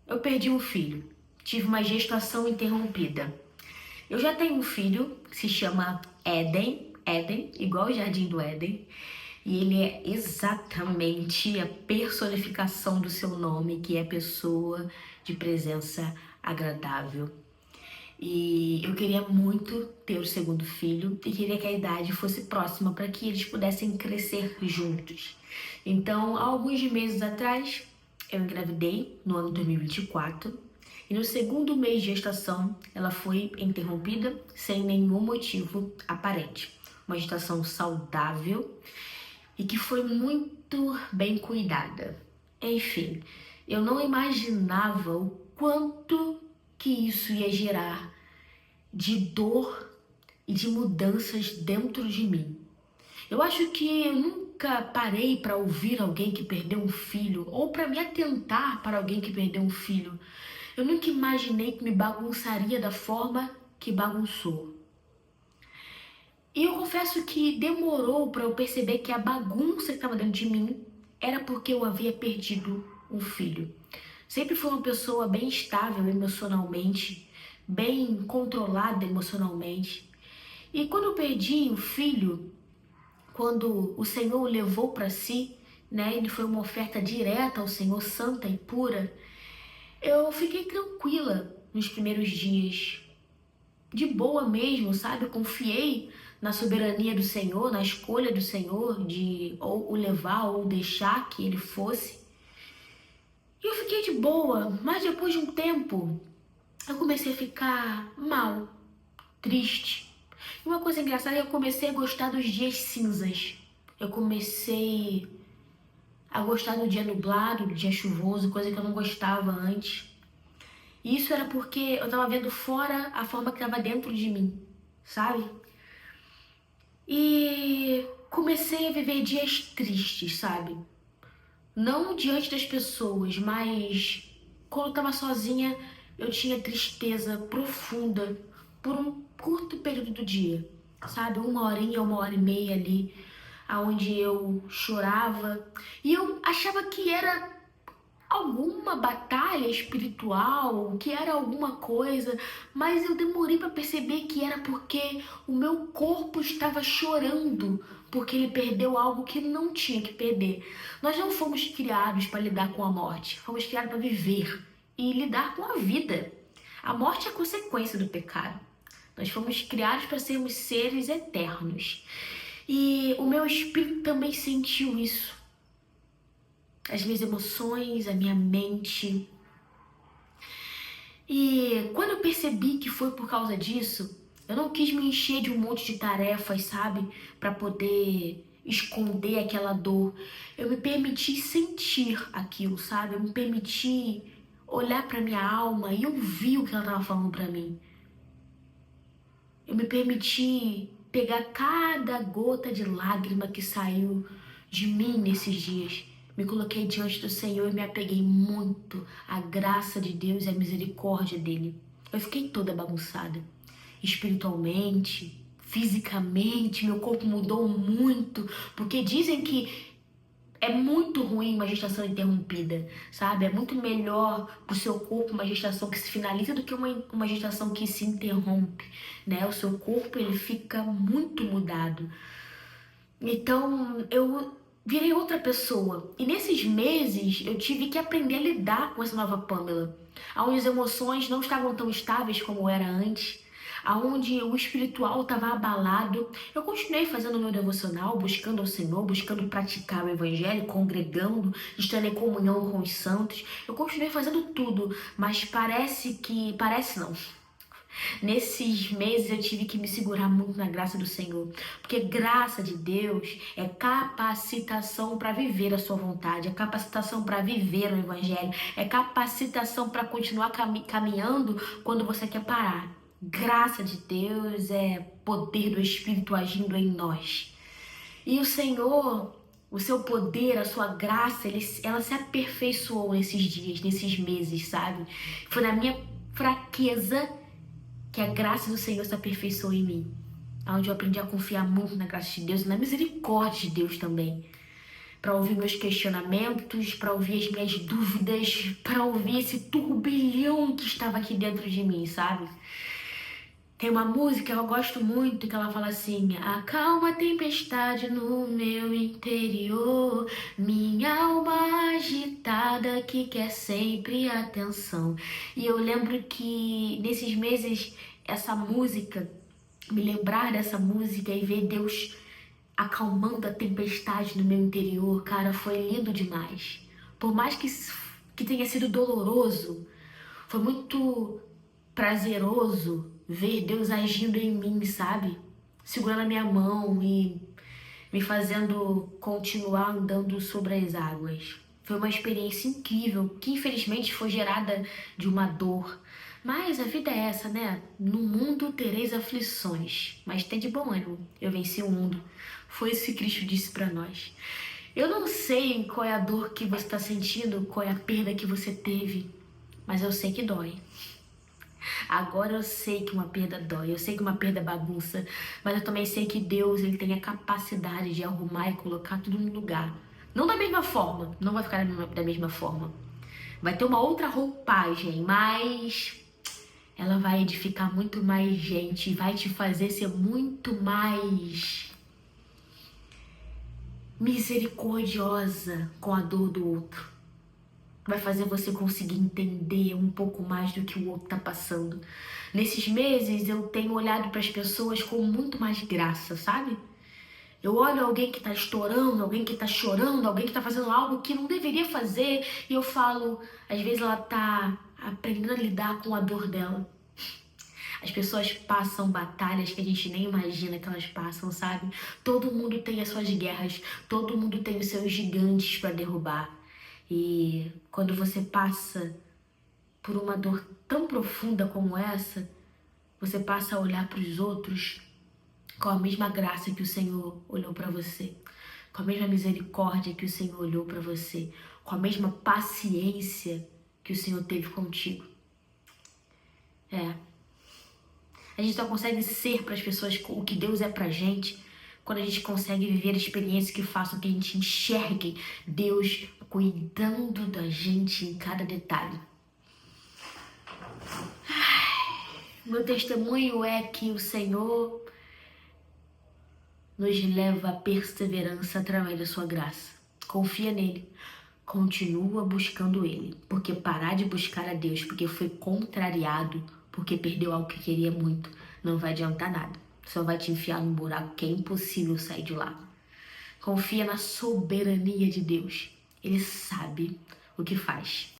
Eu perdi um filho. Tive uma gestação interrompida. Eu já tenho um filho que se chama Éden, igual o Jardim do Éden. E ele é exatamente a personificação do seu nome, que é pessoa de presença agradável. E eu queria muito ter o segundo filho e queria que a idade fosse próxima para que eles pudessem crescer juntos. Então, há alguns meses atrás, eu engravidei no ano 2024 e no segundo mês de gestação ela foi interrompida sem nenhum motivo aparente. Uma gestação saudável e que foi muito bem cuidada. Enfim, eu não imaginava o quanto que isso ia gerar de dor e de mudanças dentro de mim. Eu acho que eu nunca parei para ouvir alguém que perdeu um filho ou para me atentar para alguém que perdeu um filho. Eu nunca imaginei que me bagunçaria da forma que bagunçou. E eu confesso que demorou para eu perceber que a bagunça que estava dentro de mim era porque eu havia perdido um filho. Sempre fui uma pessoa bem estável emocionalmente, bem controlada emocionalmente. E quando eu perdi o filho, quando o Senhor o levou para si, né, ele foi uma oferta direta ao Senhor, santa e pura, eu fiquei tranquila nos primeiros dias, de boa mesmo, sabe? Eu confiei na soberania do Senhor, na escolha do Senhor de ou o levar ou deixar que ele fosse. E eu fiquei de boa, mas depois de um tempo eu comecei a ficar mal, triste. E uma coisa engraçada é que eu comecei a gostar dos dias cinzas. Eu comecei a gostar do dia nublado, do dia chuvoso, coisa que eu não gostava antes. E isso era porque eu tava vendo fora a forma que tava dentro de mim, sabe? E comecei a viver dias tristes, sabe? Não diante das pessoas, mas quando eu tava sozinha, eu tinha tristeza profunda por um curto período do dia, sabe? Uma horinha, uma hora e meia ali, aonde eu chorava e eu achava que era alguma batalha espiritual, que era alguma coisa, mas eu demorei para perceber que era porque o meu corpo estava chorando, porque ele perdeu algo que não tinha que perder. Nós não fomos criados para lidar com a morte, fomos criados para viver e lidar com a vida. A morte é consequência do pecado. Nós fomos criados para sermos seres eternos. E o meu espírito também sentiu isso. As minhas emoções, a minha mente. E quando eu percebi que foi por causa disso, eu não quis me encher de um monte de tarefas, sabe? Para poder esconder aquela dor. Eu me permiti sentir aquilo, sabe? Eu me permiti olhar para minha alma e ouvir o que ela estava falando para mim. Eu me permiti pegar cada gota de lágrima que saiu de mim nesses dias. Me coloquei diante do Senhor e me apeguei muito à graça de Deus e à misericórdia dele. Eu fiquei toda bagunçada, espiritualmente, fisicamente, meu corpo mudou muito, porque dizem que é muito ruim uma gestação interrompida, sabe? É muito melhor pro seu corpo uma gestação que se finaliza do que uma gestação que se interrompe, né? O seu corpo, ele fica muito mudado. Então, eu virei outra pessoa. E nesses meses, eu tive que aprender a lidar com essa nova Pamela, onde as emoções não estavam tão estáveis como era antes, aonde o espiritual estava abalado. Eu continuei fazendo o meu devocional, buscando o Senhor, buscando praticar o Evangelho, congregando, estando em comunhão com os santos. Eu continuei fazendo tudo, mas parece não. Nesses meses eu tive que me segurar muito na graça do Senhor, porque graça de Deus é capacitação para viver a sua vontade, é capacitação para viver o Evangelho, é capacitação para continuar caminhando quando você quer parar. Graça de Deus é poder do Espírito agindo em nós. E o Senhor, o seu poder, a sua graça, ela se aperfeiçoou nesses dias, nesses meses, sabe? Foi na minha fraqueza que a graça do Senhor se aperfeiçoou em mim. Onde eu aprendi a confiar muito na graça de Deus e na misericórdia de Deus também. para ouvir meus questionamentos, para ouvir as minhas dúvidas, para ouvir esse turbilhão que estava aqui dentro de mim, sabe? Tem uma música que eu gosto muito que ela fala assim: acalma a tempestade no meu interior, minha alma agitada que quer sempre atenção. E eu lembro que nesses meses essa música, me lembrar dessa música e ver Deus acalmando a tempestade no meu interior, cara, foi lindo demais. Por mais que tenha sido doloroso, foi muito prazeroso ver Deus agindo em mim, sabe? Segurando a minha mão e me fazendo continuar andando sobre as águas. Foi uma experiência incrível, que infelizmente foi gerada de uma dor. Mas a vida é essa, né? No mundo tereis aflições, mas tem de bom ânimo. Eu venci o mundo. Foi isso que Cristo disse para nós. Eu não sei qual é a dor que você está sentindo, qual é a perda que você teve, mas eu sei que dói. Agora eu sei que uma perda dói, eu sei que uma perda é bagunça, mas eu também sei que Deus, ele tem a capacidade de arrumar e colocar tudo no lugar. Não da mesma forma, não vai ficar da mesma forma. Vai ter uma outra roupagem, mas ela vai edificar muito mais gente, vai te fazer ser muito mais misericordiosa com a dor do outro. Vai fazer você conseguir entender um pouco mais do que o outro está passando. Nesses meses eu tenho olhado para as pessoas com muito mais graça, sabe? Eu olho alguém que está estourando, alguém que está chorando, alguém que está fazendo algo que não deveria fazer e eu falo, às vezes ela está aprendendo a lidar com a dor dela. As pessoas passam batalhas que a gente nem imagina que elas passam, sabe? Todo mundo tem as suas guerras, todo mundo tem os seus gigantes para derrubar. E quando você passa por uma dor tão profunda como essa, você passa a olhar para os outros com a mesma graça que o Senhor olhou para você, com a mesma misericórdia que o Senhor olhou para você, com a mesma paciência que o Senhor teve contigo. A gente só consegue ser para as pessoas o que Deus é pra gente quando a gente consegue viver experiências que façam que a gente enxergue Deus cuidando da gente em cada detalhe. Meu testemunho é que o Senhor nos leva à perseverança através da sua graça. Confia nele. Continua buscando ele. Porque parar de buscar a Deus porque foi contrariado, porque perdeu algo que queria muito, não vai adiantar nada. Só vai te enfiar num buraco que é impossível sair de lá. Confia na soberania de Deus. Ele sabe o que faz.